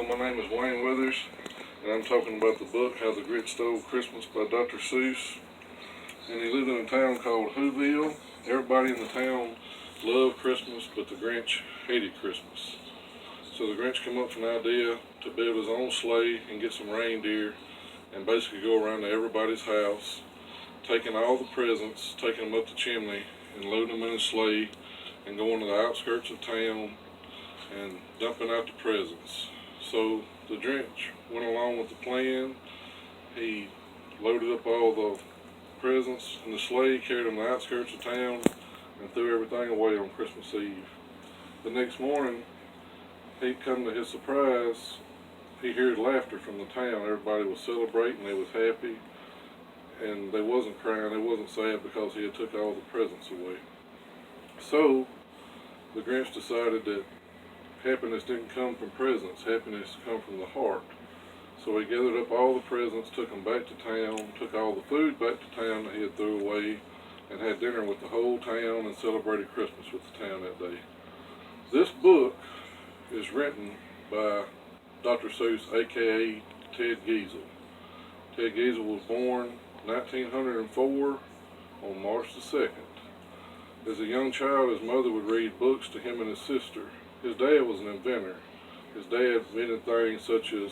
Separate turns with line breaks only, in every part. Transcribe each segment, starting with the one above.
my name is Wayne Withers, and I'm talking about the book How the Grinch Stole Christmas by Dr. Seuss. And he lived in a town called Whoville. Everybody in the town loved Christmas, but the Grinch hated Christmas. So the Grinch came up with an idea to build his own sleigh and get some reindeer and basically go around to everybody's house, taking all the presents, taking them up the chimney and loading them in a sleigh and going to the outskirts of town and dumping out the presents. So the Grinch went along with the plan. He loaded up all the presents in the sleigh, carried them to the outskirts of town, and threw everything away on Christmas Eve. The next morning, he'd come to his surprise, he heard laughter from the town. Everybody was celebrating, they was happy, and they wasn't crying, they wasn't sad because he had took all the presents away. So the Grinch decided that happiness didn't come from presents, happiness come from the heart. So he gathered up all the presents, took them back to town, took all the food back to town that he had threw away, and had dinner with the whole town and celebrated Christmas with the town that day. This book is written by Dr. Seuss, aka Ted Geisel. Ted Geisel was born 1904 on March the 2nd. As a young child, his mother would read books to him and his sister. His dad was an inventor. His dad invented things such as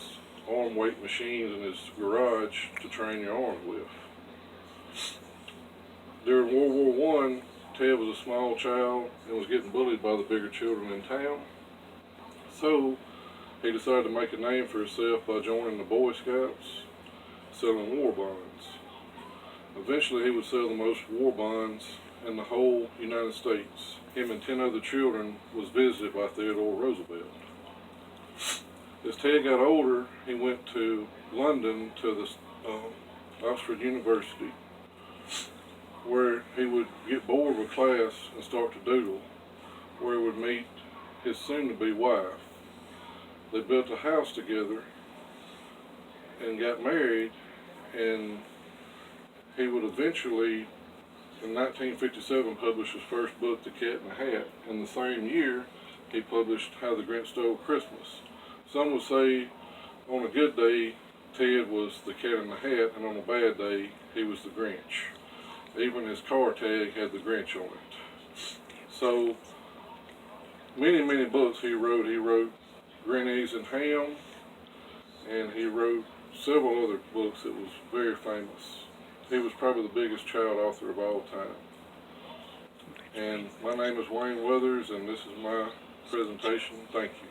arm weight machines in his garage to train your arms with. During World War I, Ted was a small child and was getting bullied by the bigger children in town. So he decided to make a name for himself by joining the Boy Scouts, selling war bonds. Eventually he would sell the most war bonds in the whole United States. Him and 10 other children was visited by Theodore Roosevelt. As Ted got older, he went to London to the Oxford University, where he would get bored with class and start to doodle, where he would meet his soon-to-be wife. They built a house together and got married, and he would eventually, in 1957, published his first book, The Cat in the Hat. In the same year, he published How the Grinch Stole Christmas. Some would say on a good day, Ted was the Cat in the Hat, and on a bad day, he was the Grinch. Even his car tag had the Grinch on it. So, many books he wrote. He wrote Green Eggs and Ham, and he wrote several other books that was very famous. He was probably the biggest child author of all time. And my name is Wayne Withers, and this is my presentation. Thank you.